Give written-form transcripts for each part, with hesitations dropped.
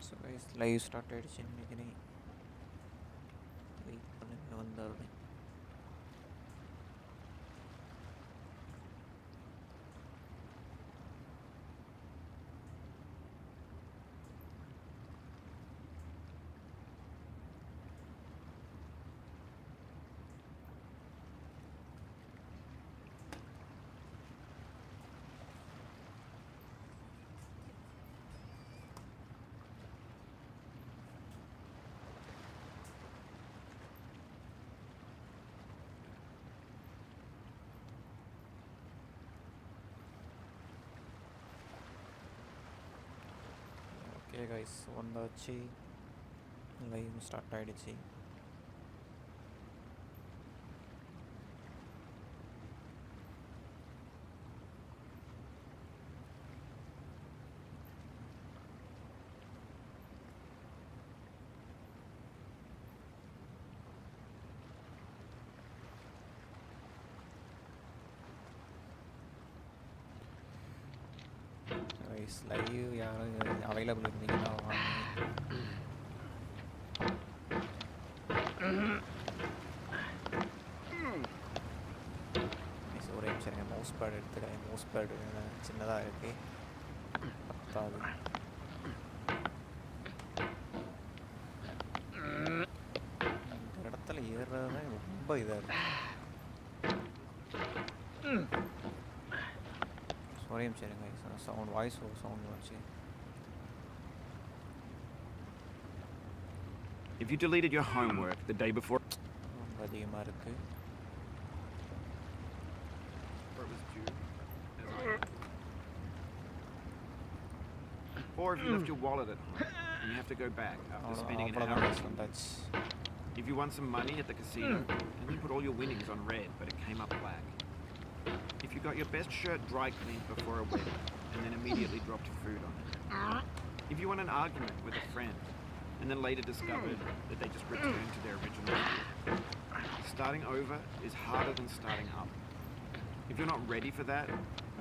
So guys live start ஆகிடுச்சுன்னு நினைக்கிறேன். Wait பண்ணுங்க வந்துடுறேன். ஓகே கைஸ் வந்தாச்சு, லைவ் ஸ்டார்ட் ஆகிடுச்சு. கைஸ் லைவ் யாரும் அவைலபிள் இருந்தீங்கன்னா வாங்க. ஒரே நிமிஷம் மவுஸ் பேட் எடுத்துக்கிறேன். மவுஸ் பேடு சின்னதாக இருக்கு, பத்தாது. இந்த இடத்துல ஏறுறது தான் ரொம்ப இதாக இருக்கு. ஒரே நிமிஷம் இருங்க, சவுண்ட் வாய்ஸ் சவுண்ட் வந்துச்சு. If you deleted your homework the day before, ரொம்ப அதிகமாக இருக்கு. Or if you left your wallet at home and you have to go back after spending an hour. If you won some money at the casino and you put all your winnings on red but it came up black. If you got your best shirt dry cleaned before a wedding and then immediately dropped food on it. If you won an argument with a friend and then later discovered that they just returned to their original view. Starting over is harder than starting up. If you're not ready for that,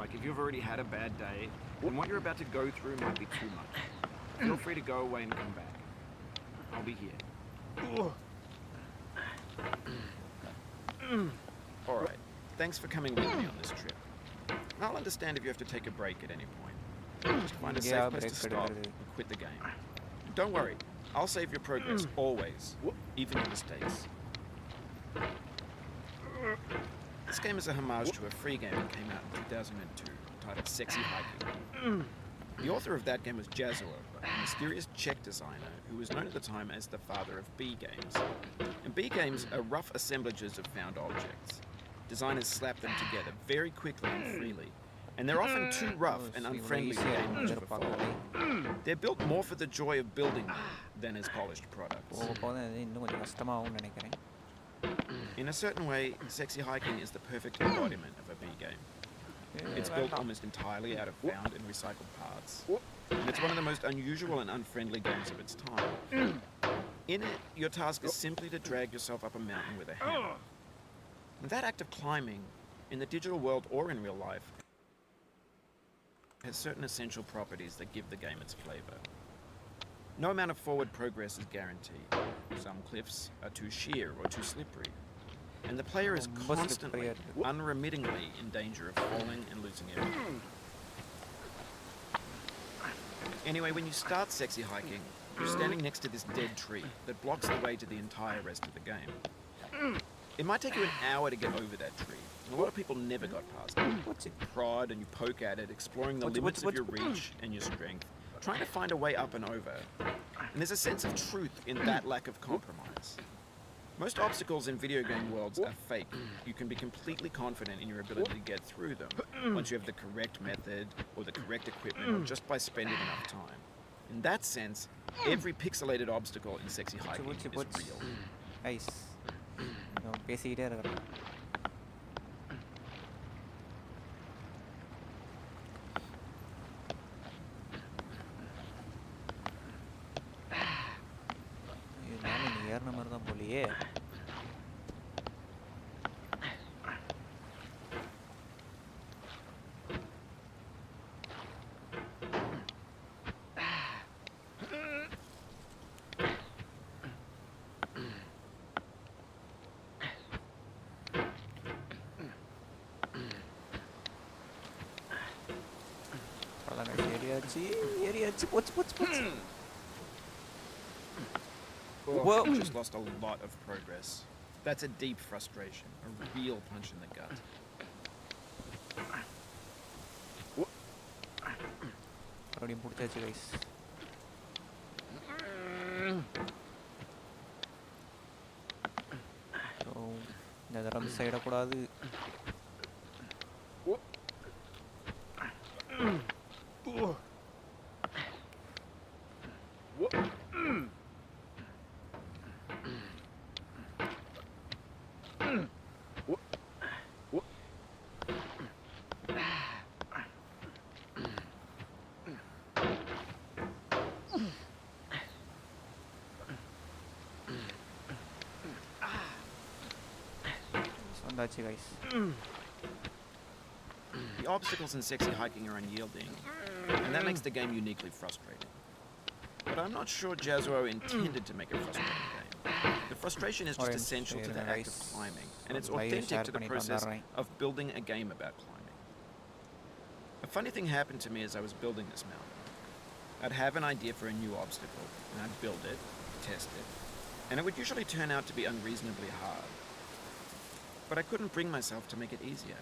like if you've already had a bad day, then what you're about to go through might be too much. Feel free to go away and come back. I'll be here. Alright, thanks for coming with me on this trip. I'll understand if you have to take a break at any point. Just find a safe place to stop and quit the game. Don't worry, I'll save your progress always, even your mistakes. This game is a homage to a free game that came out in 2002 titled Sexy Hiking. The author of that game was Jazzuo, a mysterious Czech designer who was known at the time as the father of B games. And B games are rough assemblages of found objects. Designers slap them together very quickly and freely, and they're often too rough and unfriendly to gamers to follow. They're built more for the joy of building them than as polished products. In a certain way, Sexy Hiking is the perfect embodiment of a B game. It's built almost entirely out of found and recycled parts, and it's one of the most unusual and unfriendly games of its time. In it, your task is simply to drag yourself up a mountain with a hammer. And that act of climbing, in the digital world or in real life, has certain essential properties that give the game its flavor. No amount of forward progress is guaranteed. Some cliffs are too sheer or too slippery, and the player is constantly, unremittingly in danger of falling and losing everything. Anyway, when you start Sexy Hiking, you're standing next to this dead tree that blocks the way to the entire rest of the game. It might take you an hour to get over that tree, and a lot of people never got past it. You prod and you poke at it, exploring the limits of your reach and your strength, trying to find a way up and over. And there's a sense of truth in that lack of compromise. Most obstacles in video game worlds are fake. You can be completely confident in your ability to get through them once you have the correct method or the correct equipment or just by spending enough time. In that sense, every pixelated obstacle in Sexy Hiking is real. Nice. பேசிக்கிட்டே இருக்கிறேன். இதனால நீ ஏறின மாதிரி தான் போலியே. போச்சு. Oh, Whoa. I've just lost a lot of progress. That's a deep frustration, a real punch in the gut. மறுபடியும் பிடிச்சாச்சு கைஸ். ஸோ இந்த தடவை மிஸ் ஆகிடக்கூடாது. வந்தாச்சு guys. The obstacles in sexy hiking are unyielding, and that makes the game uniquely frustrating. But I'm not sure Jazuo intended to make a frustrating game. The frustration is just essential to the act of climbing, and it's authentic to the process of building a game about climbing. A funny thing happened to me as I was building this mountain. I'd have an idea for a new obstacle, and I'd build it, test it, and it would usually turn out to be unreasonably hard. But I couldn't bring myself to make it easier.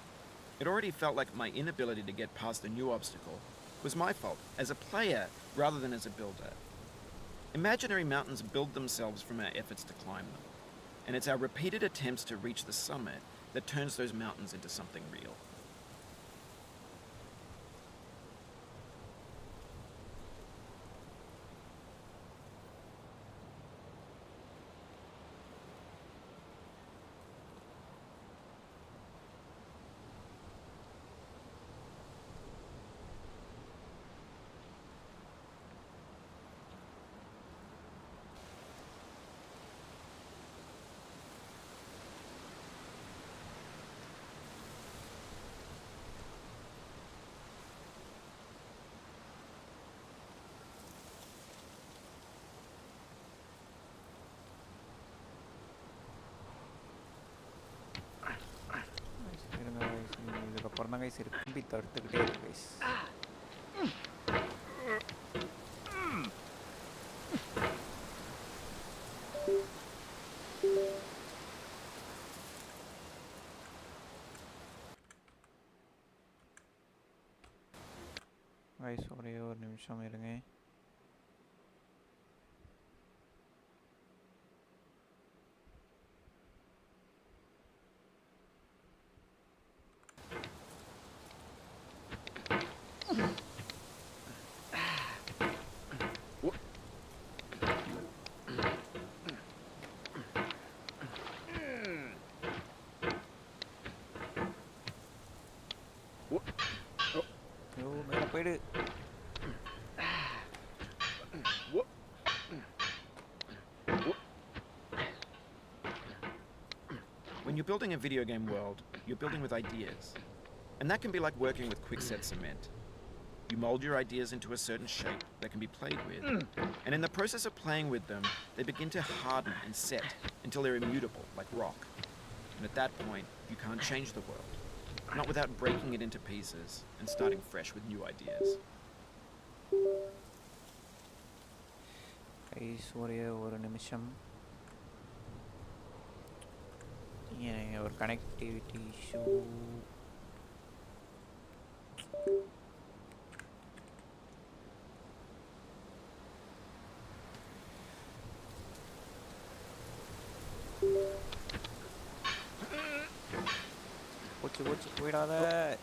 It already felt like my inability to get past a new obstacle was my fault as a player rather than as a builder. Imaginary mountains build themselves from our efforts to climb them, and it's our repeated attempts to reach the summit that turns those mountains into something real. இதுக்கப்புறம் தான் guys திரும்பி தடுத்துக்கிட்டே இருக்கு guys. Guys ஒரே ஒரு நிமிஷம் இருங்க. மேலே போயிடு. When you're building a video game world, you're building with ideas. And that can be like working with quickset cement. You mold your ideas into a certain shape that can be played with. And in the process of playing with them, they begin to harden and set until they're immutable, like rock. And at that point, you can't change the world. Not without breaking it into pieces and starting fresh with new ideas. Guys ஒரே ஒரு நிமிஷம். ஒரு connectivity issue. போச்சு போயிடாத,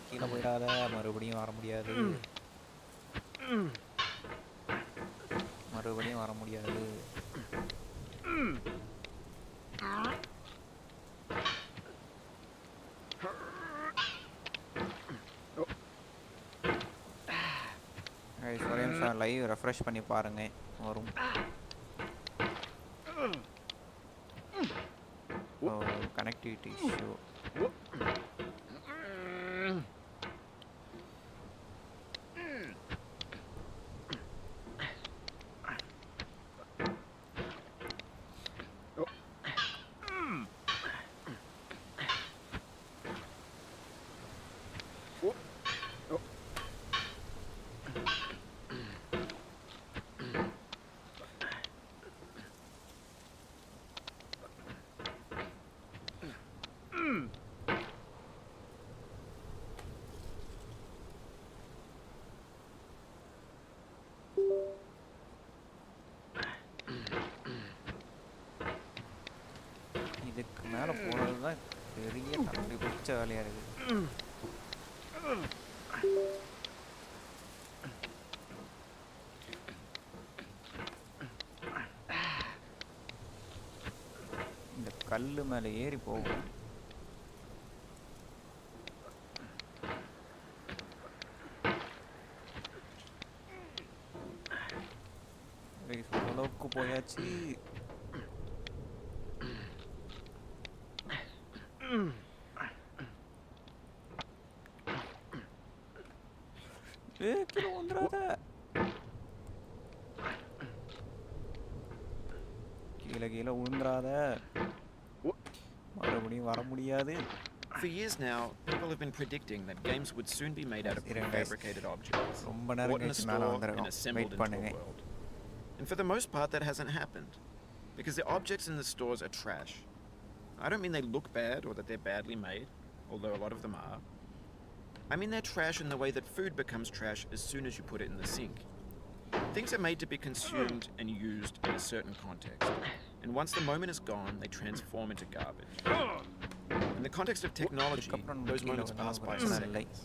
கீழே போயிடாத, மறுபடியும் வர முடியாது. ஒரே நிமிஷம் லைவ் ரெஃப்ரெஷ் பண்ணி பாருங்க, வரும். Connectivity issue. மேலே போகிறது தான் பெரிய தண்ணி பிடிச்ச வேலையாக இருக்குது. இந்த கல் மேலே ஏறி போகும். ஓரளவுக்கு போயாச்சு. கீழே வந்துடாத. கீழே கீழே விழுந்துடாத. மறுபடியும் வர முடியாது. For years now, people have been predicting that games would soon be made out of prefabricated objects, bought in a store and assembled into a world. And for the most part, that hasn't happened, because the objects in the stores are trash. I don't mean they look bad or that they're badly made, although a lot of them are. I mean they're trash in the way that food becomes trash as soon as you put it in the sink. Things are made to be consumed and used in a certain context, and once the moment is gone, they transform into garbage. In the context of technology, those moments pass by seconds.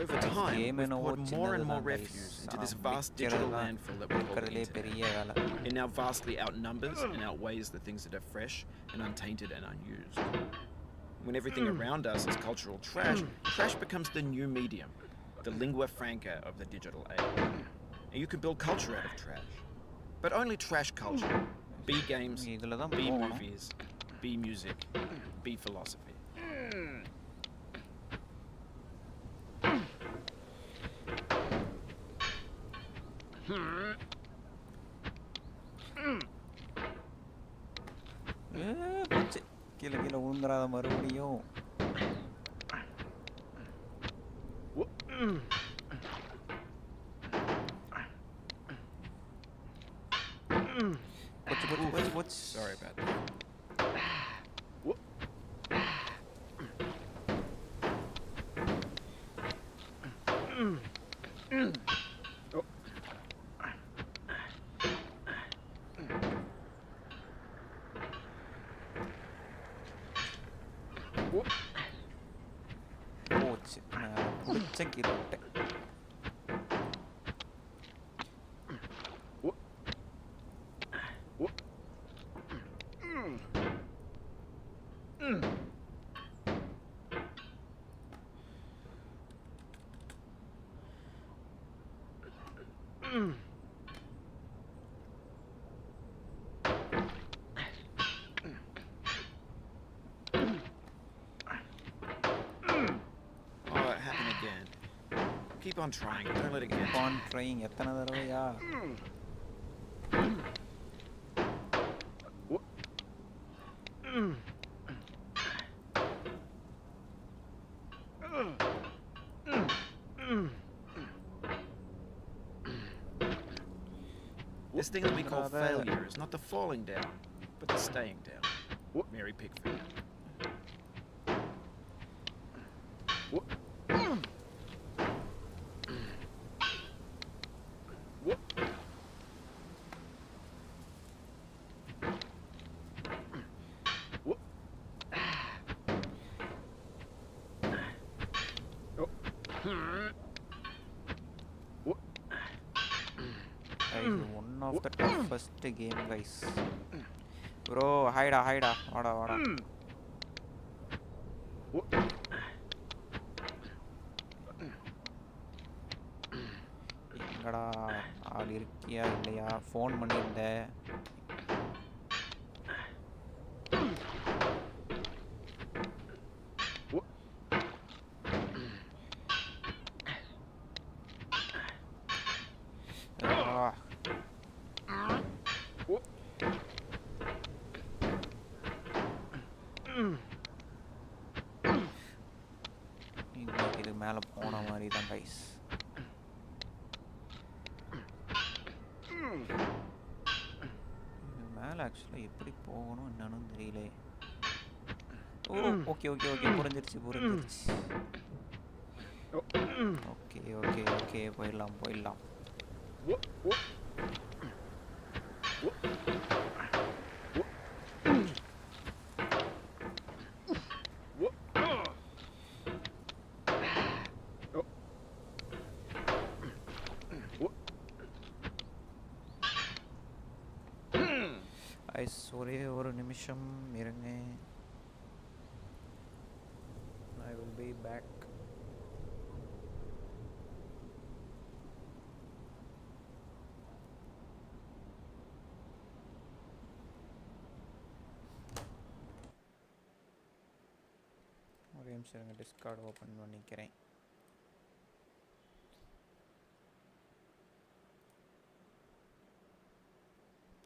Over time, we've poured more and more refuse into this vast digital landfill that we call the internet. It now vastly outnumbers and outweighs the things that are fresh and untainted and unused. When everything around us is cultural trash, trash becomes the new medium, the lingua franca of the digital age. And you can build culture out of trash. But only trash culture. Be games, be movies, be music, be philosophy. கீழே கீழே விழுந்துடாத மறுபடியும். Sorry about that. போச்சு. நான் பிடிச்ச கீழே விட்டேன். Keep on trying. Don't let it get. Keep on trying. எத்தனை தடவையா? This thing that we call failure is not the falling down, but the staying down. Mary Pickford. One of the toughest game, guys. Bro, hide. Vada. எங்கடா ஆள் இருக்கியா இல்லையா? Phone பண்ணியிருந்தேன். இது மேலே போன மாதிரி தான் கைஸ். மேலே ஆக்சுவலாக எப்படி போகணும் என்னன்னு தெரியல. ஓ ஓகே ஓகே ஓகே புரிஞ்சிருச்சு. ஓகே ஓகே ஓகே போயிடலாம். ஒரே ஒரு நிமிஷம் இருங்க. I will be back. ஒரே நிமிஷம் இருங்க, டிஸ்கார்ட் ஓப்பன் பண்ணிக்கிறேன்.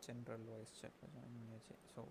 ஜென்ரல் வாய்ஸ் சாட்டில் ஜாயின் பண்ணியாச்சு. ஸோ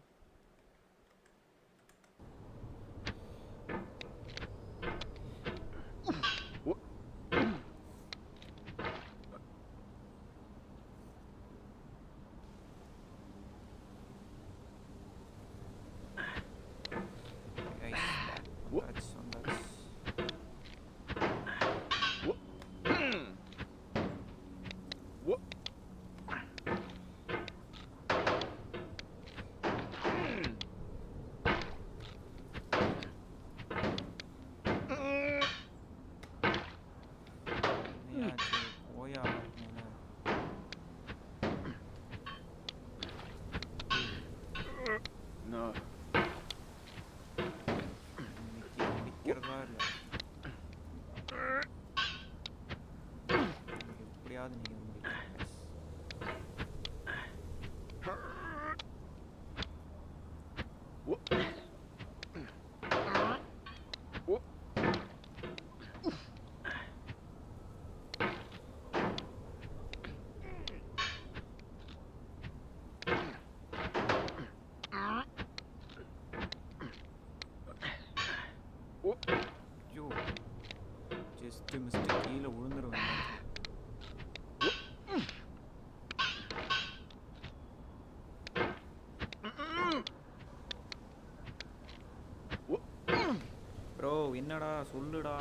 மிஸ்டேக் கீழே விழுந்துருவேன். ப்ரோ என்னடா சொல்லுடா,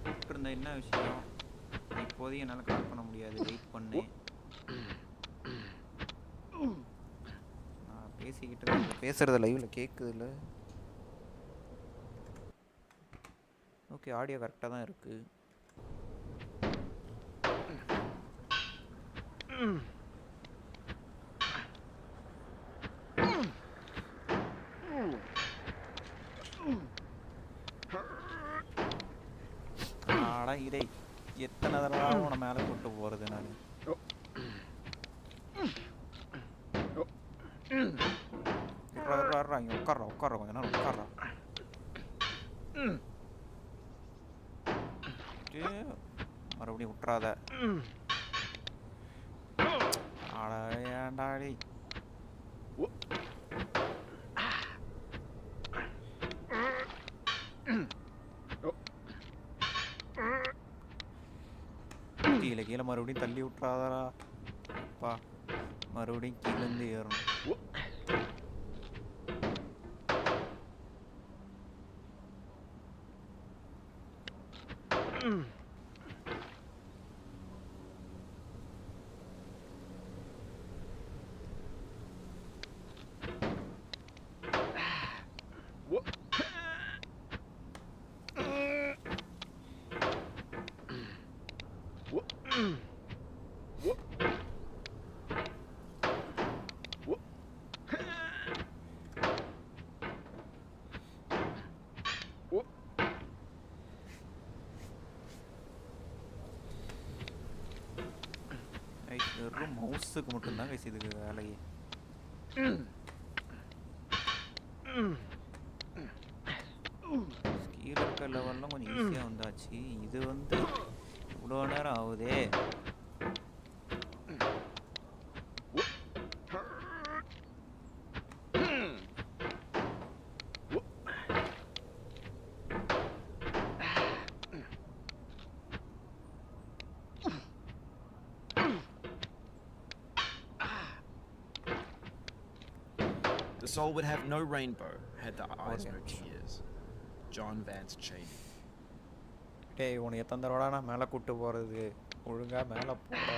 கூப்பிட்டுருந்த என்ன விஷயம்? இப்போதைக்கு என்னால் கால் பண்ண முடியாது, வெயிட் பண்ணேன். நான் பேசுறது லைவில் கேட்குதுல்ல? ஓகே, ஆடியோ கரெக்டாக தான் இருக்குது. ஆடா இதை எத்தனை தடவை உன மேலே கொண்டு போகிறது நான்? இங்கே உட்கார்றா கொஞ்ச நேரம் உட்கார்றா. மறுபடியும் விட்டுறாத. ஆடா ஏண்டாடி கீழே மறுபடியும் தள்ளி விட்டுறாதா? அப்பா மறுபடியும் கீழேருந்து ஏறணும். வெறும் மவுஸுக்கு மட்டும்தான் கைஸ் இதுக்கு வேலையே. கீழே இருக்க லெவல்லாம் கொஞ்சம் ஈஸியாக வந்தாச்சு. இது வந்து இவ்வளோ நேரம் ஆகுதே. The soul would have no rainbow, had the eyes no tears. John Vance Cheney. டேய் உன்னை எத்தனை தடவை நான் மேலே கூப்பிட்டு போகிறது ஒழுங்காக மேலே போடா.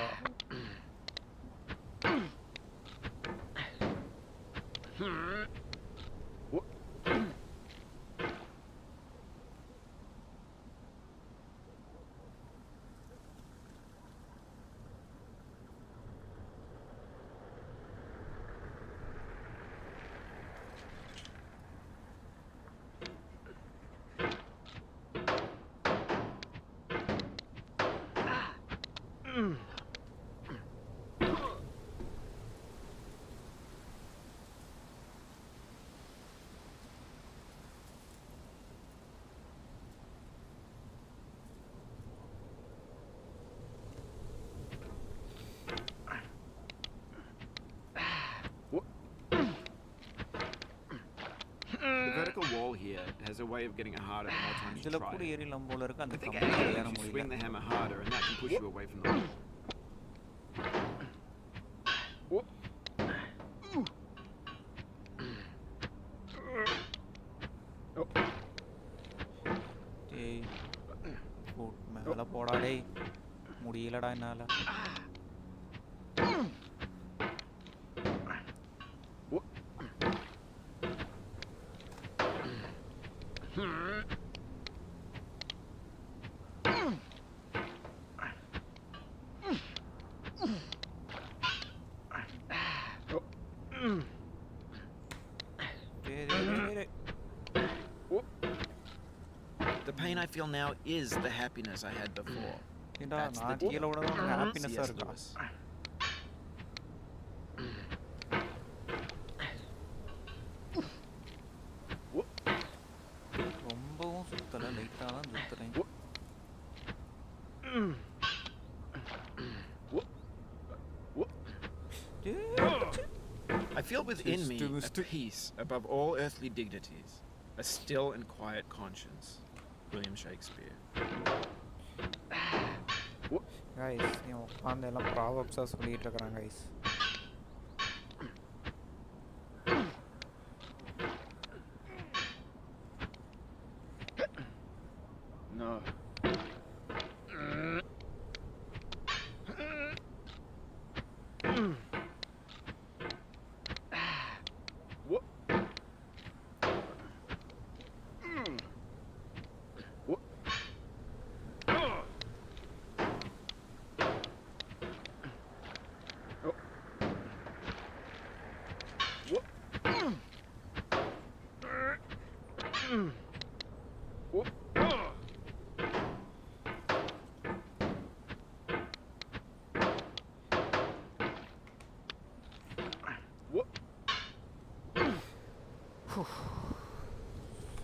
The vertical wall here has a way of getting it harder the more times you இதில் try கூட it. ஏறிலாம் போல இருக்கு. அந்த I think கம்பெனி A, ஏற you swing the முடியல. hammer harder and that can push you away from the wall. டேய் மேலே போடா டேய். முடியலடா என்னால். The pain I feel now is the happiness I had before. ஏண்டா That's the நான் deal. கீழே விட தான் ஹாப்பினஸாக C.S. இருக்கா. Lewis. ரொம்பவும் சுத்தலை, லைட்டாக தான் சுத்துறேன். I feel within me Just a peace above all earthly dignities, a still and quiet conscience. William Shakespeare. Guys நீ உட்காந்து எல்லாம் ப்ராவப்ஸாக சொல்லிட்டு இருக்கிறான் கைஸ். No.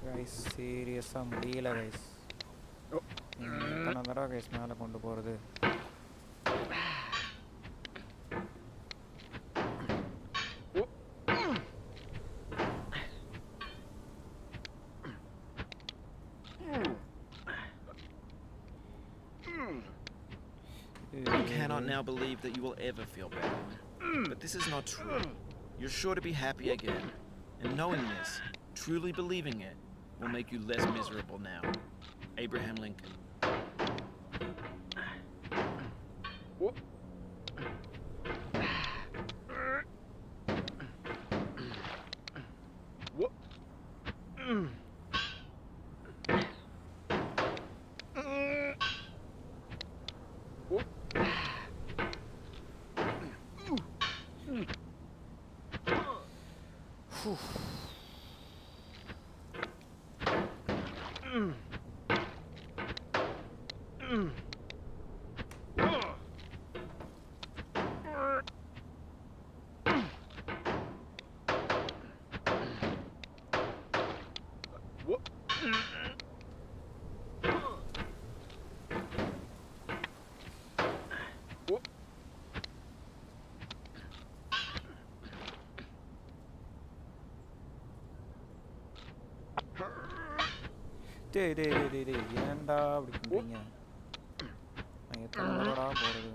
கைஸ் சீரியஸாக முடியல கைஸ். எத்தனை தடவை கைஸ் மேலே கொண்டு போகிறது. You cannot now believe that you will ever feel better. But this is not true. You're sure to be happy again. And knowing this, truly believing it, will make you less miserable now. Abraham Lincoln. டேய் டேய் டேய் டேய் ஏன்டா அப்படி பண்ணுறீங்க? நான் எத்தனை தடவைடா போகிறது?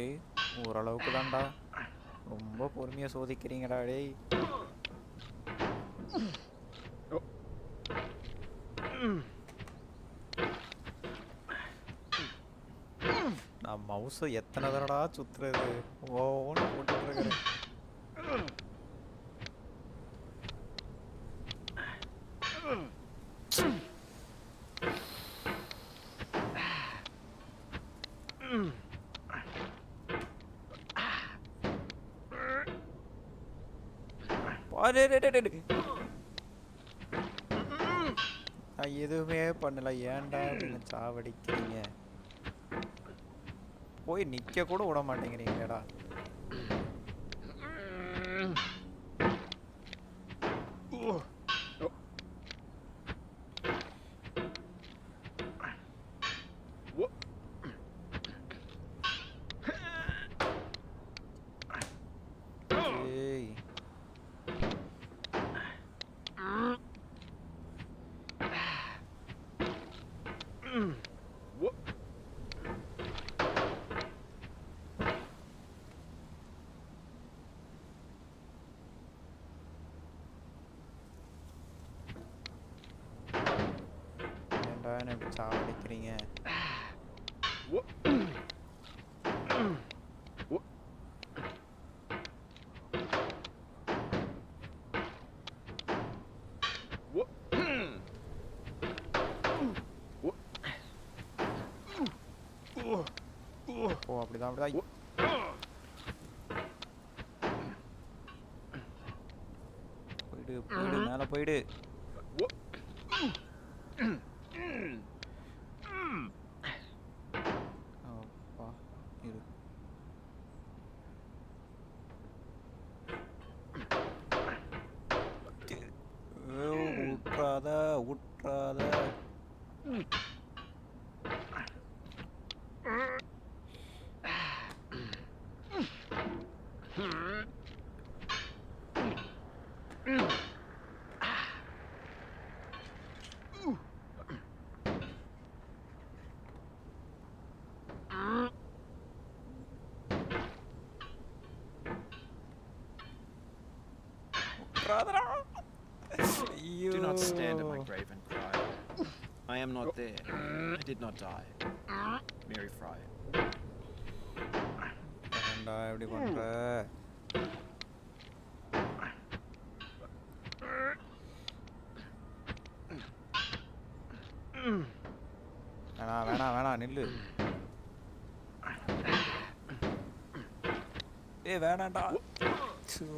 டேய் ஓரளவுக்கு தான்டா. ரொம்ப பொறுமையா சோதிக்கிறீங்கடா டேய். நான் மவுஸை எத்தனை தடடா சுத்துறது, ஓன்னு போட்டுட்டு இருக்கிறேன். நான் எதுவுமே பண்ணல, ஏன்டா நீங்க சாவடிக்கிறீங்க? போய் நிக்க கூட விட மாட்டேங்கிறீங்கடா. ஏன்டா என்ன இப்படி சாவடிக்கிறீங்க? ஓ அப்படிதான் அப்படிதான். போயிடு போயிடு மேலே போயிடு. அப்பா இரு. உட்றாத உட்றாத. Do not stand at my grave and cry. I am not there. I did not die. Mary Fry. ஏன்டா இப்படி பண்ற? வேணாம் வேணாம் வேணாம் நில்லு. ஏய் வேணாண்டா. சோ